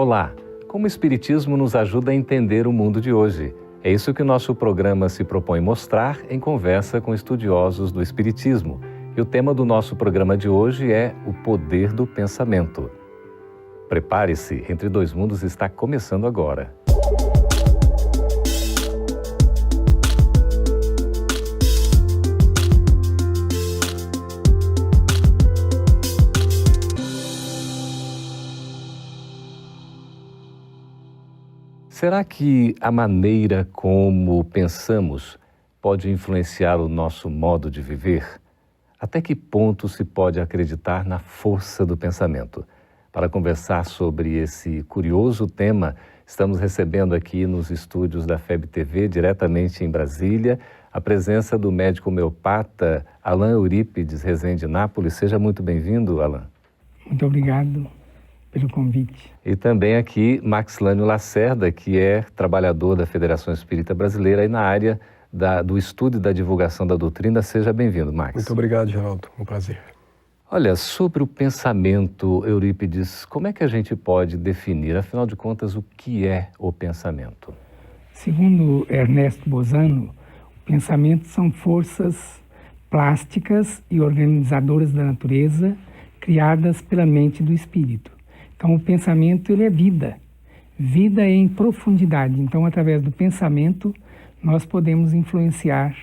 Olá! Como o Espiritismo nos ajuda a entender o mundo de hoje? É isso que o nosso programa se propõe mostrar em conversa com estudiosos do Espiritismo. E o tema do nosso programa de hoje é o poder do pensamento. Prepare-se, Entre Dois Mundos está começando agora. Será que a maneira como pensamos pode influenciar o nosso modo de viver? Até que ponto se pode acreditar na força do pensamento? Para conversar sobre esse curioso tema, estamos recebendo aqui nos estúdios da FEB TV, diretamente em Brasília, a presença do médico homeopata Alain Eurípides Rezende Nápoles. Seja muito bem-vindo, Alain. Muito obrigado pelo convite. E também aqui Maxilânio Lacerda, que é trabalhador da Federação Espírita Brasileira e na área do estudo e da divulgação da doutrina. Seja bem-vindo, Max. Muito obrigado, Geraldo. Um prazer. Olha, sobre o pensamento, Eurípides, como é que a gente pode definir, afinal de contas, o que é o pensamento? Segundo Ernesto Bozano, o pensamento são forças plásticas e organizadoras da natureza criadas pela mente do espírito. Então, o pensamento, ele é vida. Vida em profundidade. Então, através do pensamento, nós podemos influenciar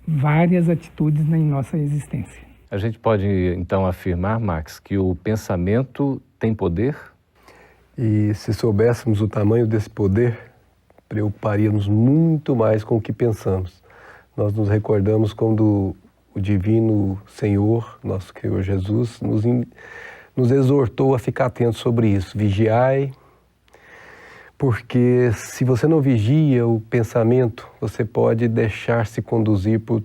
várias atitudes em nossa existência. A gente pode, então, afirmar, Max, que o pensamento tem poder? E se soubéssemos o tamanho desse poder, preocuparíamos muito mais com o que pensamos. Nós nos recordamos quando o Divino Senhor, nosso Senhor Jesus, nos exortou a ficar atento sobre isso. Vigiai, porque se você não vigia o pensamento, você pode deixar-se conduzir por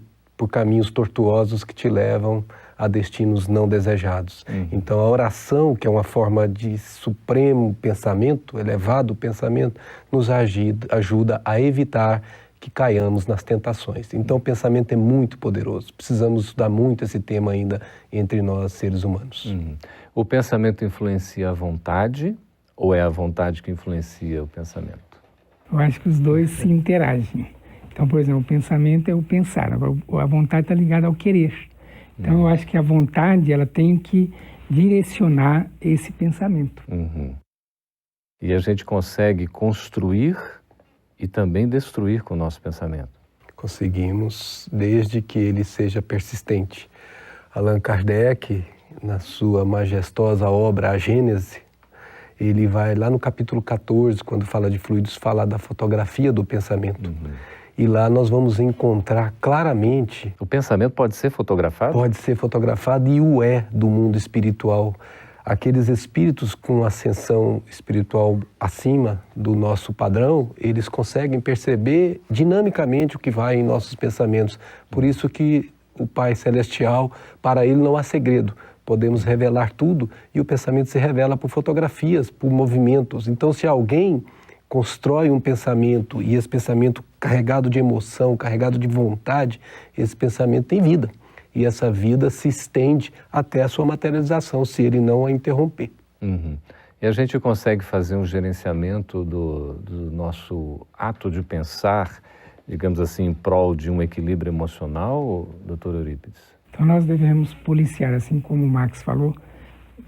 caminhos tortuosos que te levam a destinos não desejados. Então a oração, que é uma forma de supremo pensamento, elevado pensamento, nos ajuda a evitar que caiamos nas tentações. Então o pensamento é muito poderoso. Precisamos estudar muito esse tema ainda entre nós, seres humanos. O pensamento influencia a vontade ou é a vontade que influencia o pensamento? Eu acho que os dois se interagem. Então, por exemplo, o pensamento é o pensar, agora a vontade está ligada ao querer. Então, eu acho que a vontade, ela tem que direcionar esse pensamento. E a gente consegue construir e também destruir com o nosso pensamento? Conseguimos, desde que ele seja persistente. Allan Kardec, na sua majestosa obra A Gênese, ele vai lá no capítulo 14, quando fala de fluidos, falar da fotografia do pensamento. E lá nós vamos encontrar claramente... O pensamento pode ser fotografado? Pode ser fotografado e o é do mundo espiritual. Aqueles espíritos com ascensão espiritual acima do nosso padrão, eles conseguem perceber dinamicamente o que vai em nossos pensamentos. Por isso que o Pai Celestial, para ele não há segredo. Podemos revelar tudo e o pensamento se revela por fotografias, por movimentos. Então, se alguém constrói um pensamento e esse pensamento carregado de emoção, carregado de vontade, esse pensamento tem vida. E essa vida se estende até a sua materialização, se ele não a interromper. E a gente consegue fazer um gerenciamento do nosso ato de pensar, digamos assim, em prol de um equilíbrio emocional, doutor Eurípides? Então nós devemos policiar, assim como o Max falou,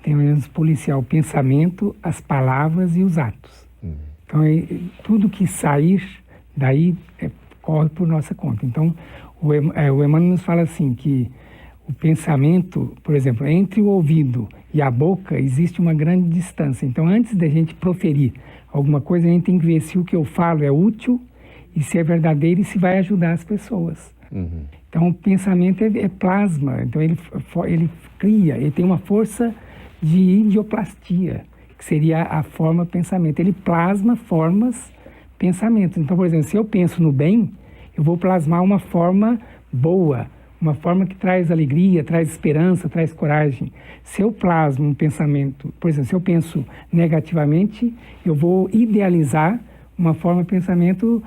devemos policiar o pensamento, as palavras e os atos. Então tudo que sair daí corre por nossa conta. Então o Emmanuel nos fala assim que o pensamento, por exemplo, entre o ouvido e a boca existe uma grande distância. Então antes da gente proferir alguma coisa, a gente tem que ver se o que eu falo é útil e se é verdadeiro e se vai ajudar as pessoas. Então, o pensamento é plasma, então ele cria, ele tem uma força de idioplastia, que seria a forma pensamento. Ele plasma formas pensamentos. Então, por exemplo, se eu penso no bem, eu vou plasmar uma forma boa, uma forma que traz alegria, traz esperança, traz coragem. Se eu plasmo um pensamento, por exemplo, se eu penso negativamente, eu vou idealizar uma forma de pensamento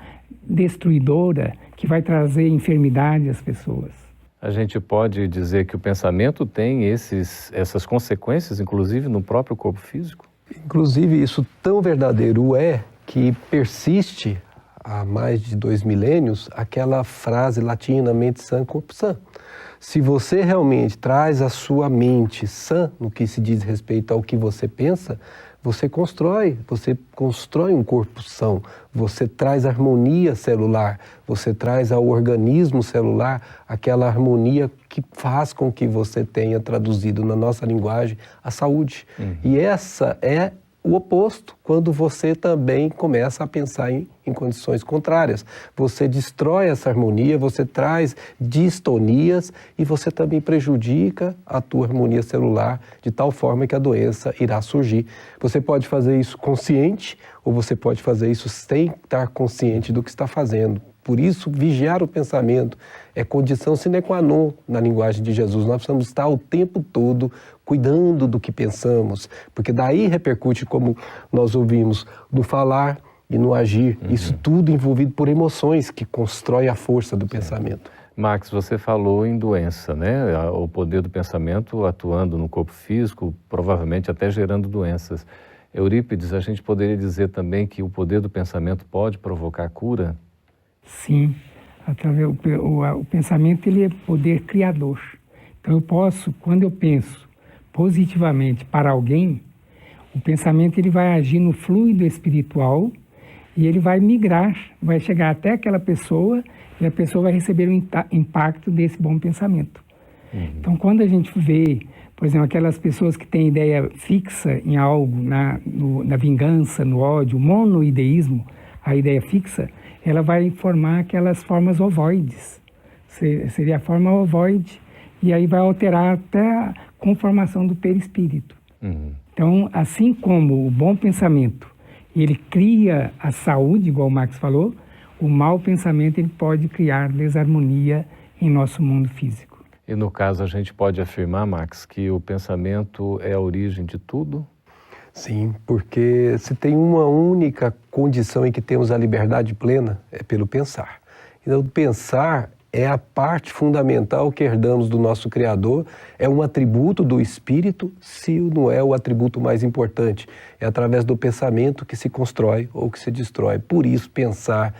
destruidora, que vai trazer enfermidade às pessoas. A gente pode dizer que o pensamento tem essas consequências, inclusive no próprio corpo físico? Inclusive, isso tão verdadeiro é que persiste há mais de 2 milênios aquela frase latina, mente sã, corpo sã. Se você realmente traz a sua mente sã no que se diz respeito ao que você pensa, você constrói um corpo são, você traz harmonia celular, você traz ao organismo celular aquela harmonia que faz com que você tenha traduzido na nossa linguagem a saúde. E essa é o oposto, quando você também começa a pensar em condições contrárias. Você destrói essa harmonia, você traz distonias e você também prejudica a tua harmonia celular de tal forma que a doença irá surgir. Você pode fazer isso consciente ou você pode fazer isso sem estar consciente do que está fazendo. Por isso, vigiar o pensamento é condição sine qua non na linguagem de Jesus. Nós precisamos estar o tempo todo cuidando do que pensamos, porque daí repercute, como nós ouvimos, no falar e no agir. Isso tudo envolvido por emoções que constrói a força do pensamento. Max, você falou em doença, né? O poder do pensamento atuando no corpo físico, provavelmente até gerando doenças. Eurípides, a gente poderia dizer também que o poder do pensamento pode provocar cura? Sim, o pensamento ele é poder criador. Então eu posso, quando eu penso positivamente para alguém, o pensamento ele vai agir no fluido espiritual e ele vai migrar, vai chegar até aquela pessoa e a pessoa vai receber o impacto desse bom pensamento. Então quando a gente vê, por exemplo, aquelas pessoas que têm ideia fixa em algo, na vingança, no ódio, o monoideísmo, a ideia fixa, ela vai formar aquelas formas ovoides. Seria a forma ovoide, e aí vai alterar até a conformação do perispírito. Então, assim como o bom pensamento, ele cria a saúde, igual o Max falou, o mau pensamento ele pode criar desarmonia em nosso mundo físico. E no caso, a gente pode afirmar, Max, que o pensamento é a origem de tudo? Sim, porque se tem uma única condição em que temos a liberdade plena, é pelo pensar. Então, pensar é a parte fundamental que herdamos do nosso Criador, é um atributo do Espírito, se não é o atributo mais importante. É através do pensamento que se constrói ou que se destrói. Por isso, pensar,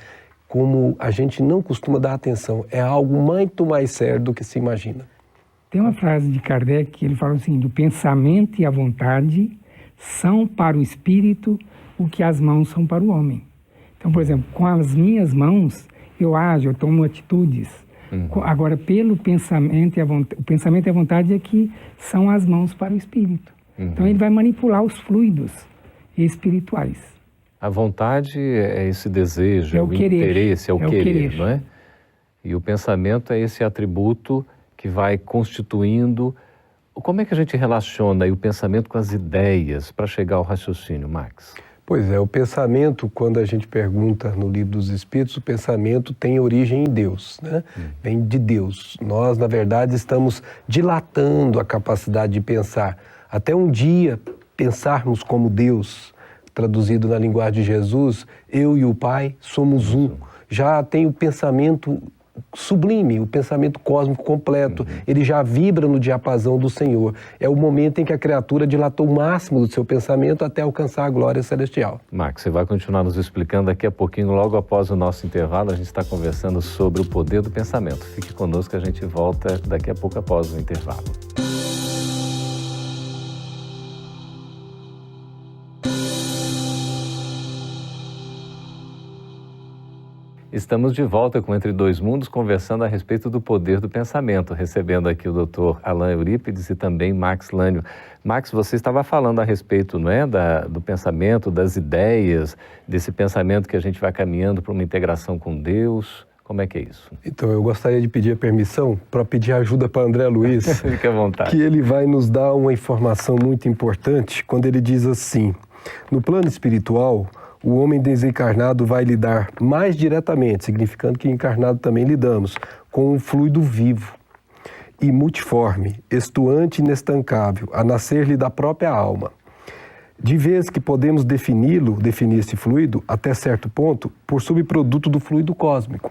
como a gente não costuma dar atenção, é algo muito mais sério do que se imagina. Tem uma frase de Kardec que ele fala assim, o pensamento e a vontade são para o espírito o que as mãos são para o homem. Então, por exemplo, com as minhas mãos, eu ajo, eu tomo atitudes. Agora, pelo pensamento e a vontade, o pensamento e a vontade é que são as mãos para o espírito. Então, ele vai manipular os fluidos espirituais. A vontade é esse desejo, é o querer, interesse, é o querer, não é? E o pensamento é esse atributo que vai constituindo. Como é que a gente relaciona aí o pensamento com as ideias para chegar ao raciocínio, Max? Pois é, o pensamento, quando a gente pergunta no Livro dos Espíritos, o pensamento tem origem em Deus, né? Vem de Deus. Nós, na verdade, estamos dilatando a capacidade de pensar. Até um dia pensarmos como Deus, traduzido na linguagem de Jesus, eu e o Pai somos um. Já tem o pensamento sublime, o pensamento cósmico completo, ele já vibra no diapasão do Senhor. É o momento em que a criatura dilatou o máximo do seu pensamento até alcançar a glória celestial. Max, você vai continuar nos explicando daqui a pouquinho, logo após o nosso intervalo, a gente está conversando sobre o poder do pensamento. Fique conosco, a gente volta daqui a pouco após o intervalo. Estamos de volta com Entre Dois Mundos, conversando a respeito do poder do pensamento, recebendo aqui o Dr. Alain Eurípides e também Max Lânio. Max, você estava falando a respeito, não é, do pensamento, das ideias, desse pensamento que a gente vai caminhando para uma integração com Deus. Como é que é isso? Então, eu gostaria de pedir a permissão para pedir ajuda para André Luiz. Fique à vontade. Que ele vai nos dar uma informação muito importante quando ele diz assim, no plano espiritual, o homem desencarnado vai lidar mais diretamente, significando que encarnado também lidamos, com um fluido vivo e multiforme, estuante e inestancável, a nascer-lhe da própria alma. De vez que podemos definir esse fluido, até certo ponto, por subproduto do fluido cósmico,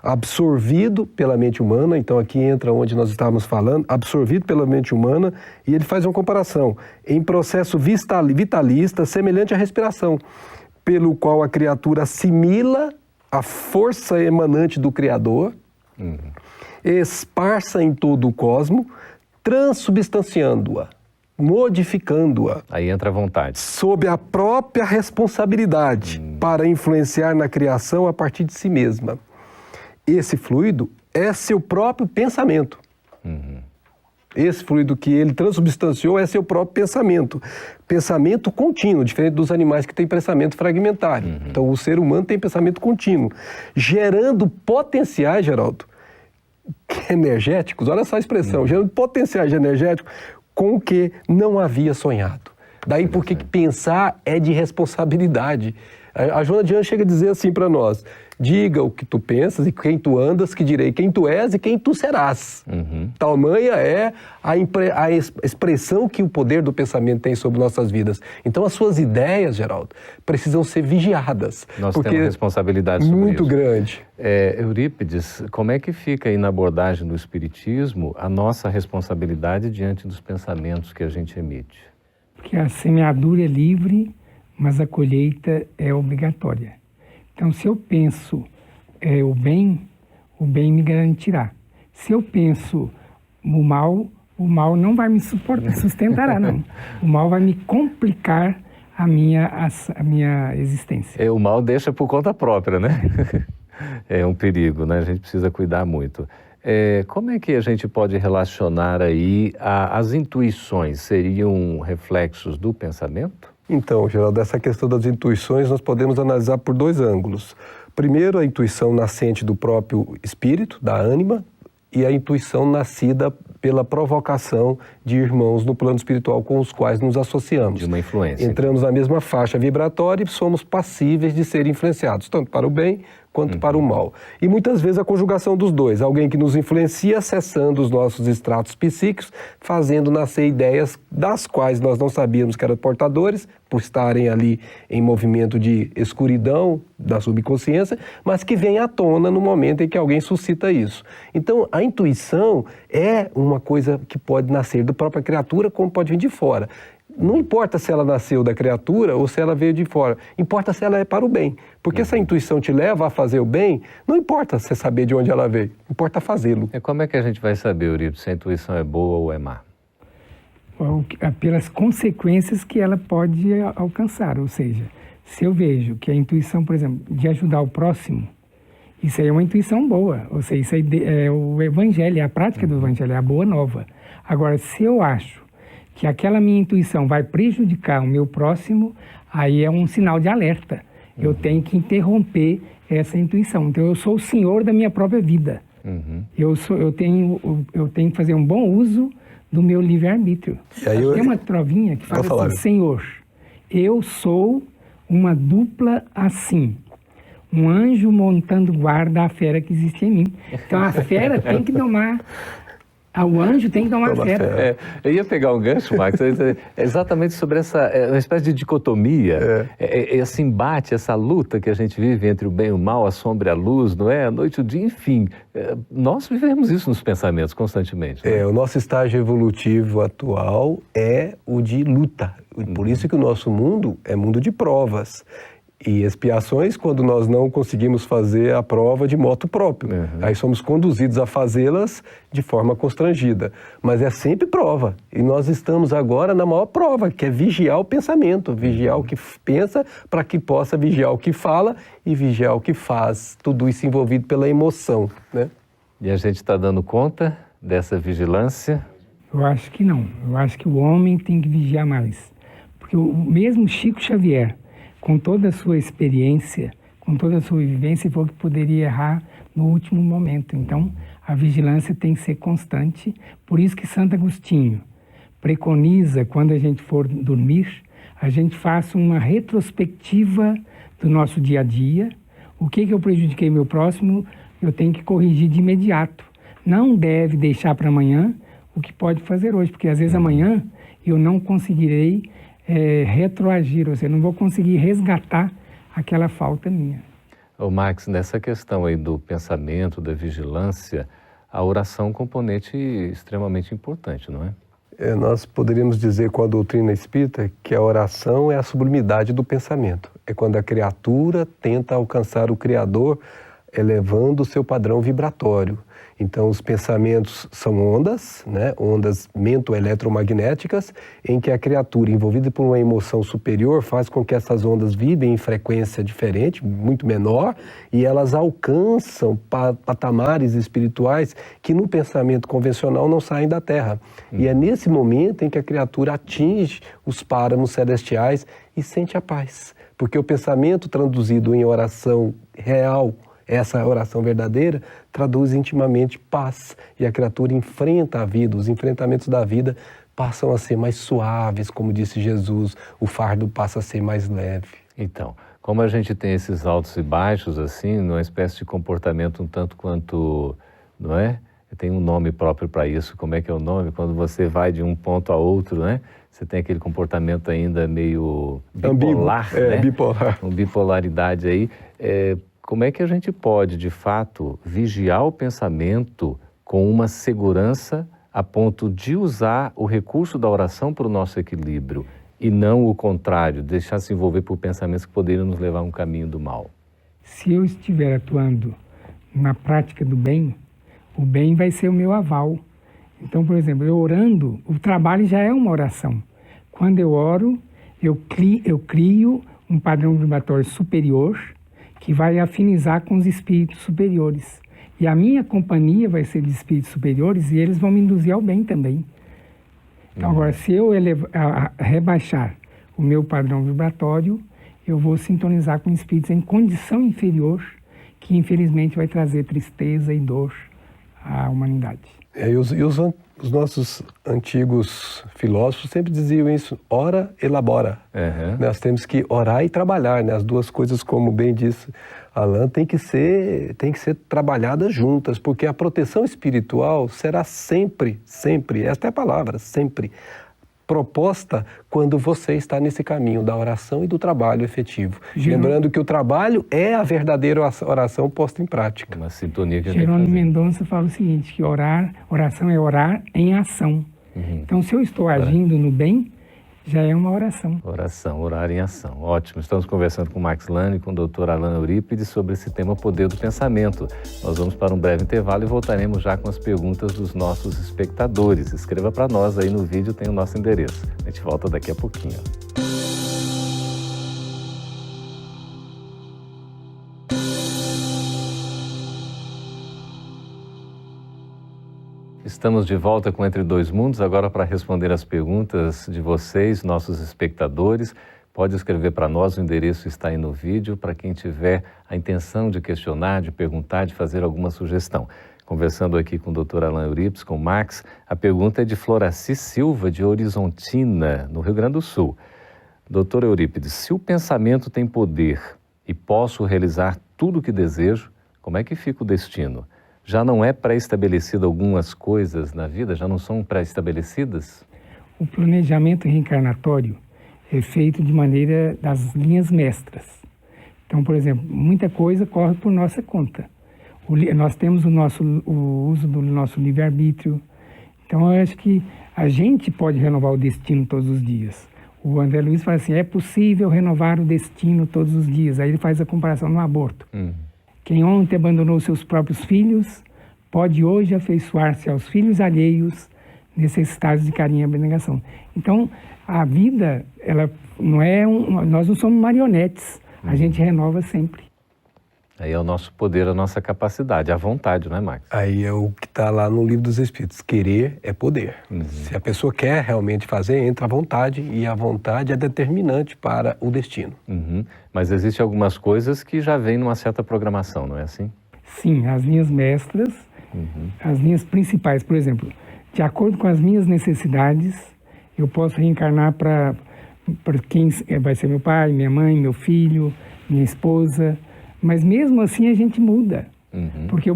absorvido pela mente humana. Então aqui entra onde nós estávamos falando, absorvido pela mente humana, e ele faz uma comparação, em processo vitalista, semelhante à respiração, pelo qual a criatura assimila a força emanante do Criador, esparsa em todo o cosmo, transubstanciando-a, modificando-a. Aí entra a vontade. Sob a própria responsabilidade para influenciar na criação a partir de si mesma. Esse fluido é seu próprio pensamento. Esse fluido que ele transubstanciou é seu próprio pensamento. Pensamento contínuo, diferente dos animais que têm pensamento fragmentário. Então o ser humano tem pensamento contínuo, gerando potenciais, Geraldo, energéticos, olha só a expressão, gerando potenciais energéticos com o que não havia sonhado. Daí porque pensar é de responsabilidade. A Joana de Anjos chega a dizer assim para nós: diga o que tu pensas e quem tu andas, que direi quem tu és e quem tu serás. Tamanha é a expressão que o poder do pensamento tem sobre nossas vidas. Então as suas ideias, Geraldo, precisam ser vigiadas. Nós temos responsabilidade sobre muito isso. grande. Eurípides, como é que fica aí na abordagem do Espiritismo a nossa responsabilidade diante dos pensamentos que a gente emite? Porque a semeadura é livre, mas a colheita é obrigatória. Então, se eu penso o bem me garantirá. Se eu penso o mal não vai me sustentará, não. O mal vai me complicar a minha existência. O mal deixa por conta própria, né? É um perigo, né? A gente precisa cuidar muito. Como é que a gente pode relacionar aí as intuições? Seriam reflexos do pensamento? Então, Geraldo, essa questão das intuições nós podemos analisar por dois ângulos. Primeiro, a intuição nascente do próprio espírito, da ânima, e a intuição nascida pela provocação de irmãos no plano espiritual com os quais nos associamos. De uma influência. Entramos na mesma faixa vibratória e somos passíveis de ser influenciados, tanto para o bem quanto para o mal. E muitas vezes a conjugação dos dois, alguém que nos influencia acessando os nossos estratos psíquicos, fazendo nascer ideias das quais nós não sabíamos que eram portadores, por estarem ali em movimento de escuridão da subconsciência, mas que vem à tona no momento em que alguém suscita isso. Então, a intuição é uma coisa que pode nascer da própria criatura, como pode vir de fora. Não importa se ela nasceu da criatura ou se ela veio de fora, importa se ela é para o bem. Porque se a intuição te leva a fazer o bem, não importa você saber de onde ela veio, importa fazê-lo. Como é que a gente vai saber, Eurípides, se a intuição é boa ou é má? Pelas consequências que ela pode alcançar. Ou seja, se eu vejo que a intuição, por exemplo, de ajudar o próximo, isso aí é uma intuição boa. Ou seja, isso aí é o evangelho, é a prática do evangelho, é a boa nova. Agora, se eu acho que aquela minha intuição vai prejudicar o meu próximo, aí é um sinal de alerta. Eu tenho que interromper essa intuição. Então, eu sou o senhor da minha própria vida. Eu tenho que fazer um bom uso do meu livre-arbítrio. Tem uma trovinha que fala assim: Senhor, eu sou uma dupla assim. Um anjo montando guarda à fera que existe em mim. Então, a fera tem que domar... O anjo tem que tomar fé. Eu ia pegar um gancho, Max, exatamente sobre uma espécie de dicotomia, esse embate, essa luta que a gente vive entre o bem e o mal, a sombra e a luz, não é? A noite e o dia, enfim. Nós vivemos isso nos pensamentos constantemente. O nosso estágio evolutivo atual é o de luta. Por isso que o nosso mundo é mundo de provas. E expiações quando nós não conseguimos fazer a prova de moto próprio. Aí somos conduzidos a fazê-las de forma constrangida. Mas é sempre prova. E nós estamos agora na maior prova, que é vigiar o pensamento. Vigiar o que pensa para que possa vigiar o que fala e vigiar o que faz. Tudo isso envolvido pela emoção, né? E a gente está dando conta dessa vigilância? Eu acho que não. Eu acho que o homem tem que vigiar mais. Porque o mesmo Chico Xavier, com toda a sua experiência, com toda a sua vivência, falou que poderia errar no último momento. Então, a vigilância tem que ser constante. Por isso que Santo Agostinho preconiza, quando a gente for dormir, a gente faça uma retrospectiva do nosso dia a dia. O que eu prejudiquei meu próximo, eu tenho que corrigir de imediato. Não deve deixar para amanhã o que pode fazer hoje, porque às vezes amanhã eu não conseguirei retroagir, ou seja, não vou conseguir resgatar aquela falta minha. Ô Max, nessa questão aí do pensamento, da vigilância, a oração é um componente extremamente importante, não é? Nós poderíamos dizer com a doutrina espírita que a oração é a sublimidade do pensamento. É quando a criatura tenta alcançar o Criador elevando o seu padrão vibratório. Então, os pensamentos são ondas, né? Ondas mento-eletromagnéticas, em que a criatura, envolvida por uma emoção superior, faz com que essas ondas vibrem em frequência diferente, muito menor, e elas alcançam patamares espirituais que no pensamento convencional não saem da Terra. E é nesse momento em que a criatura atinge os páramos celestiais e sente a paz. Porque o pensamento traduzido em oração real, essa oração verdadeira, traduz intimamente paz. E a criatura enfrenta a vida, os enfrentamentos da vida passam a ser mais suaves, como disse Jesus, o fardo passa a ser mais leve. Então, como a gente tem esses altos e baixos, assim, numa espécie de comportamento um tanto quanto, não é? Tem um nome próprio para isso, como é que é o nome? Quando você vai de um ponto a outro, né? Você tem aquele comportamento ainda meio bipolar, né? Bipolar. Uma bipolaridade aí. Como é que a gente pode, de fato, vigiar o pensamento com uma segurança a ponto de usar o recurso da oração para o nosso equilíbrio e não o contrário, deixar se envolver por pensamentos que poderiam nos levar a um caminho do mal? Se eu estiver atuando na prática do bem, o bem vai ser o meu aval. Então, por exemplo, eu orando, o trabalho já é uma oração. Quando eu oro, eu crio um padrão vibratório superior que vai afinizar com os espíritos superiores. E a minha companhia vai ser de espíritos superiores e eles vão me induzir ao bem também. Então, agora, se eu rebaixar o meu padrão vibratório, eu vou sintonizar com espíritos em condição inferior, que infelizmente vai trazer tristeza e dor à humanidade. Os nossos antigos filósofos sempre diziam isso, ora, elabora. Nós temos que orar e trabalhar, né? As duas coisas, como bem disse Alain, tem que ser trabalhadas juntas, porque a proteção espiritual será sempre, esta é a palavra, sempre, proposta quando você está nesse caminho da oração e do trabalho efetivo. Lembrando que o trabalho é a verdadeira oração posta em prática. Uma sintonia que a gente Jerônimo Mendonça fala o seguinte, que oração é orar em ação. Então, se eu estou agindo no bem, já é uma oração. Oração, orar em ação. Ótimo. Estamos conversando com o Max Lane e com o Dr. Alain Eurípides sobre esse tema Poder do Pensamento. Nós vamos para um breve intervalo e voltaremos já com as perguntas dos nossos espectadores. Escreva para nós aí no vídeo, tem o nosso endereço. A gente volta daqui a pouquinho. Estamos de volta com Entre Dois Mundos, agora para responder as perguntas de vocês, nossos espectadores. Pode escrever para nós, o endereço está aí no vídeo, para quem tiver a intenção de questionar, de perguntar, de fazer alguma sugestão. Conversando aqui com o Dr. Alain Eurípides, com o Max, a pergunta é de Floraci Silva, de Horizontina, no Rio Grande do Sul. Dr. Eurípides, se o pensamento tem poder e posso realizar tudo o que desejo, como é que fica o destino? Já não é pré-estabelecido algumas coisas na vida? Já não são pré-estabelecidas? O planejamento reencarnatório é feito de maneira das linhas mestras. Então, por exemplo, muita coisa corre por nossa conta. Nós temos o uso do nosso livre-arbítrio. Então, eu acho que a gente pode renovar o destino todos os dias. O André Luiz fala assim, é possível renovar o destino todos os dias. Aí ele faz a comparação no aborto. Quem ontem abandonou seus próprios filhos, pode hoje afeiçoar-se aos filhos alheios, necessitados de carinho e abnegação. Então, a vida, ela não é nós não somos marionetes, a gente renova sempre. Aí é o nosso poder, a nossa capacidade, a vontade, não é, Max? Aí é o que está lá no Livro dos Espíritos, querer é poder. Se a pessoa quer realmente fazer, entra a vontade, e a vontade é determinante para o destino. Mas existem algumas coisas que já vêm numa certa programação, não é assim? Sim, as linhas mestras, as linhas principais, por exemplo, de acordo com as minhas necessidades, eu posso reencarnar para quem vai ser meu pai, minha mãe, meu filho, minha esposa. Mas mesmo assim a gente muda. Porque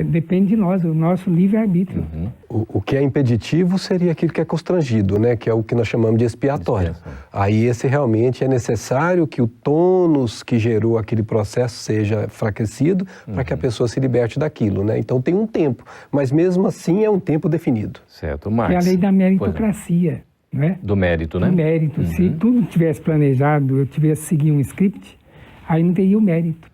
depende de nós, o nosso livre-arbítrio. O que é impeditivo seria aquilo que é constrangido, né? Que é o que nós chamamos de expiatório. Aí esse realmente é necessário que o tônus que gerou aquele processo seja enfraquecido para que a pessoa se liberte daquilo, né? Então tem um tempo, mas mesmo assim é um tempo definido. Certo, Max. É a lei da meritocracia, não é? Do mérito, né? Do mérito. Se tudo tivesse planejado, eu tivesse seguido um script, aí não teria o mérito.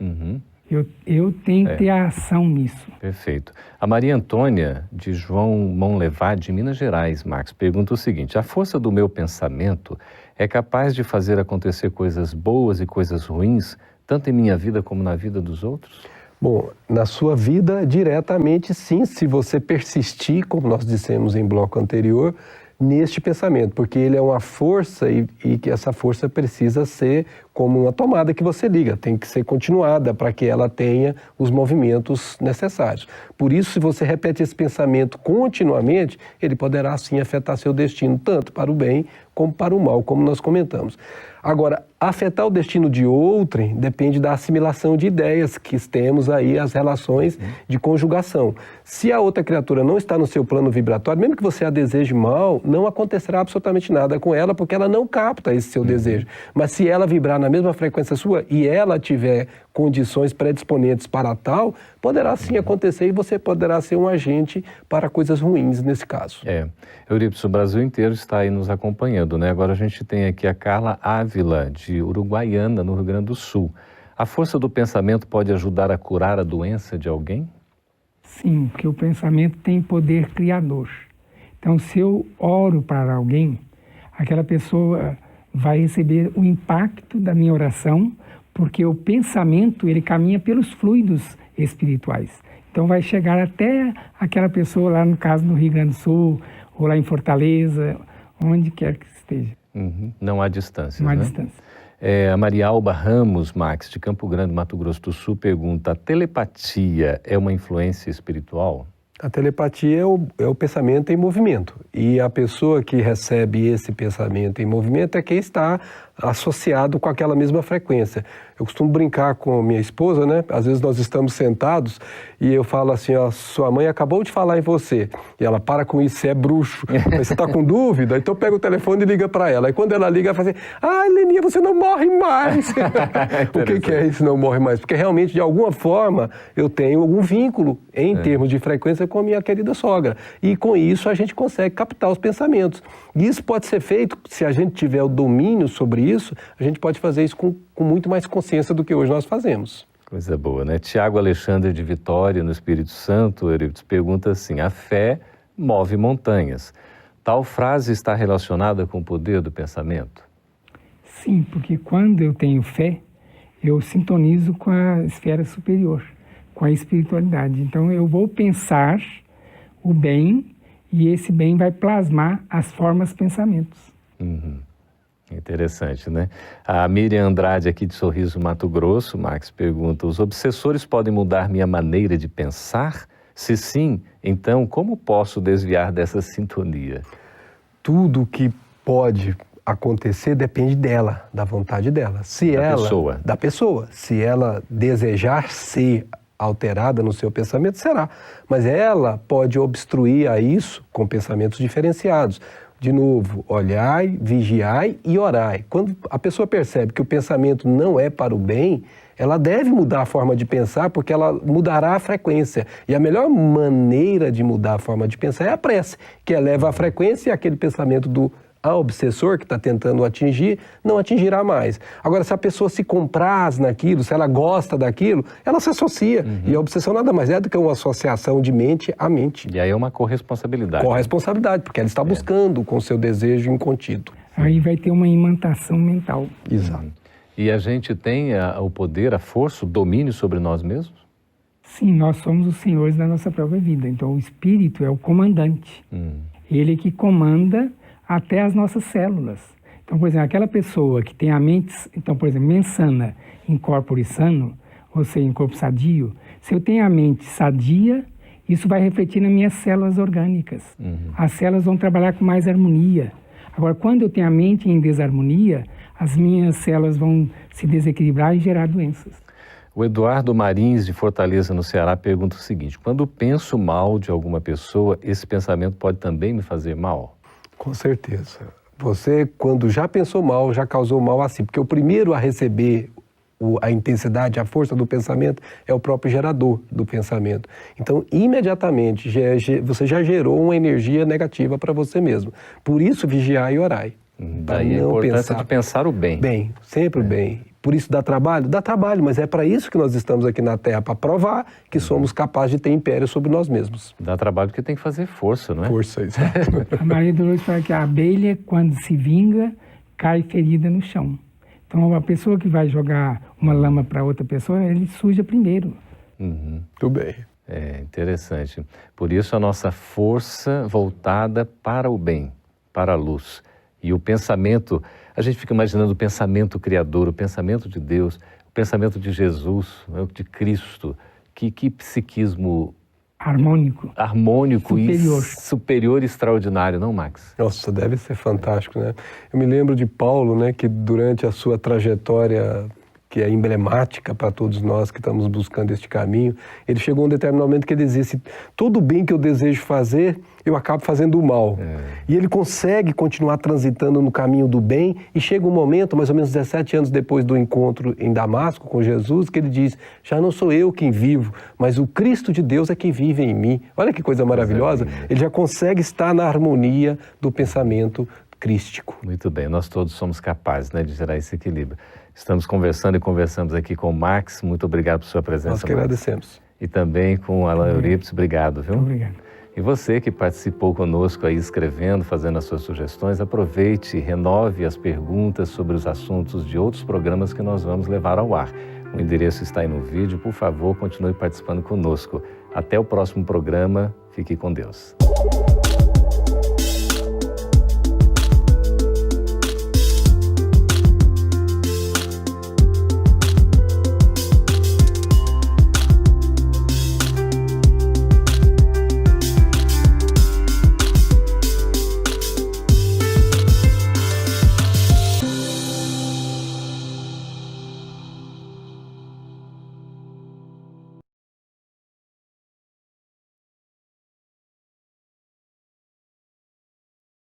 Eu tenho que ter a ação nisso. Perfeito. A Maria Antônia, de João Monlevade, de Minas Gerais, Max, pergunta o seguinte: a força do meu pensamento é capaz de fazer acontecer coisas boas e coisas ruins, tanto em minha vida como na vida dos outros? Bom, na sua vida, diretamente sim, se você persistir, como nós dissemos em bloco anterior, neste pensamento, porque ele é uma força e que essa força precisa ser como uma tomada que você liga, tem que ser continuada para que ela tenha os movimentos necessários. Por isso, se você repete esse pensamento continuamente, ele poderá sim afetar seu destino, tanto para o bem como para o mal, como nós comentamos. Agora, afetar o destino de outrem depende da assimilação de ideias que temos aí, as relações de conjugação. Se a outra criatura não está no seu plano vibratório, mesmo que você a deseje mal, não acontecerá absolutamente nada com ela, porque ela não capta esse seu desejo. Mas se ela vibrar na mesma frequência sua e ela tiver condições predisponentes para tal, poderá sim acontecer e você poderá ser um agente para coisas ruins nesse caso. Eurípides, o Brasil inteiro está aí nos acompanhando, né? Agora a gente tem aqui a Carla Ávila, de Uruguaiana, no Rio Grande do Sul. A força do pensamento pode ajudar a curar a doença de alguém? Sim, porque o pensamento tem poder criador. Então, se eu oro para alguém, aquela pessoa vai receber o impacto da minha oração, porque o pensamento, ele caminha pelos fluidos espirituais. Então, vai chegar até aquela pessoa lá, no caso, no Rio Grande do Sul, ou lá em Fortaleza, onde quer que esteja. Não há distância, Não há né? distância. A Maria Alba Ramos, Max, de Campo Grande, Mato Grosso do Sul, pergunta: a telepatia é uma influência espiritual? A telepatia é o pensamento em movimento. E a pessoa que recebe esse pensamento em movimento é quem está associado com aquela mesma frequência. Eu costumo brincar com minha esposa, né? Às vezes nós estamos sentados e eu falo assim, ó, sua mãe acabou de falar em você. E ela, para com isso, você é bruxo. Mas você está com dúvida? Então pega o telefone e liga para ela. E quando ela liga, ela fala assim, ah, Leninha, você não morre mais. O que é isso, não morre mais? Porque realmente, de alguma forma, eu tenho algum vínculo em termos de frequência com a minha querida sogra. E com isso a gente consegue captar os pensamentos. E isso pode ser feito, se a gente tiver o domínio sobre isso, a gente pode fazer isso com muito mais consciência do que hoje nós fazemos. Coisa boa, né? Tiago Alexandre de Vitória, no Espírito Santo, Eurípides, pergunta assim: a fé move montanhas. Tal frase está relacionada com o poder do pensamento? Sim, porque quando eu tenho fé, eu sintonizo com a esfera superior, com a espiritualidade. Então eu vou pensar o bem e esse bem vai plasmar as formas pensamentos. Interessante, né? A Miriam Andrade, aqui de Sorriso, Mato Grosso, Max, pergunta: os obsessores podem mudar minha maneira de pensar? Se sim, então como posso desviar dessa sintonia? Tudo que pode acontecer depende dela, da vontade dela. Da pessoa. Se ela desejar ser alterada no seu pensamento, será. Mas ela pode obstruir a isso com pensamentos diferenciados. De novo, olhai, vigiai e orai. Quando a pessoa percebe que o pensamento não é para o bem, ela deve mudar a forma de pensar, porque ela mudará a frequência. E a melhor maneira de mudar a forma de pensar é a prece, que eleva a frequência e aquele pensamento do obsessor que está tentando atingir, não atingirá mais. Agora, se a pessoa se compraz naquilo, se ela gosta daquilo, ela se associa. E a obsessão nada mais é do que uma associação de mente a mente. E aí é uma corresponsabilidade. Corresponsabilidade, porque ela está buscando com seu desejo incontido. Aí vai ter uma imantação mental. Exato. E a gente tem o poder, a força, o domínio sobre nós mesmos? Sim, nós somos os senhores da nossa própria vida. Então o espírito é o comandante. Ele é que comanda até as nossas células. Então, por exemplo, aquela pessoa que tem a mente, então, por exemplo, mensana in corpore sano, ou seja, em corpo sadio, se eu tenho a mente sadia, isso vai refletir nas minhas células orgânicas. As células vão trabalhar com mais harmonia. Agora, quando eu tenho a mente em desarmonia, as minhas células vão se desequilibrar e gerar doenças. O Eduardo Marins, de Fortaleza, no Ceará, pergunta o seguinte: quando penso mal de alguma pessoa, esse pensamento pode também me fazer mal? Com certeza. Você, quando já pensou mal, já causou mal a si. Porque o primeiro a receber a intensidade, a força do pensamento é o próprio gerador do pensamento. Então, imediatamente, você já gerou uma energia negativa para você mesmo. Por isso, vigiai e orai. Daí a importância de pensar o bem. Bem, sempre o bem. Por isso dá trabalho? Dá trabalho, mas é para isso que nós estamos aqui na Terra, para provar que somos capazes de ter império sobre nós mesmos. Dá trabalho porque tem que fazer força, não é? Força, exato. A Maria Dolores fala que a abelha, quando se vinga, cai ferida no chão. Então, a pessoa que vai jogar uma lama para outra pessoa, ele suja primeiro. Muito bem. É interessante. Por isso a nossa força voltada para o bem, para a luz. E o pensamento, a gente fica imaginando o pensamento criador, o pensamento de Deus, o pensamento de Jesus, de Cristo. Que psiquismo Harmônico. Superior. E superior e extraordinário, não, Max? Nossa, deve ser fantástico, né? Eu me lembro de Paulo, né, que durante a sua trajetória, que é emblemática para todos nós que estamos buscando este caminho, ele chegou a um determinado momento que ele dizia assim: todo o bem que eu desejo fazer, eu acabo fazendo o mal. E ele consegue continuar transitando no caminho do bem, e chega um momento, mais ou menos 17 anos depois do encontro em Damasco com Jesus, que ele diz: já não sou eu quem vivo, mas o Cristo de Deus é quem vive em mim. Olha que coisa maravilhosa. Ele já consegue estar na harmonia do pensamento crístico. Muito bem, nós todos somos capazes, né, de gerar esse equilíbrio. Estamos conversando e conversamos aqui com o Max. Muito obrigado por sua presença, Nós que agradecemos. E também com o Alain Eurípides. Obrigado, viu? Muito obrigado. E você que participou conosco aí, escrevendo, fazendo as suas sugestões, aproveite e renove as perguntas sobre os assuntos de outros programas que nós vamos levar ao ar. O endereço está aí no vídeo. Por favor, continue participando conosco. Até o próximo programa. Fique com Deus.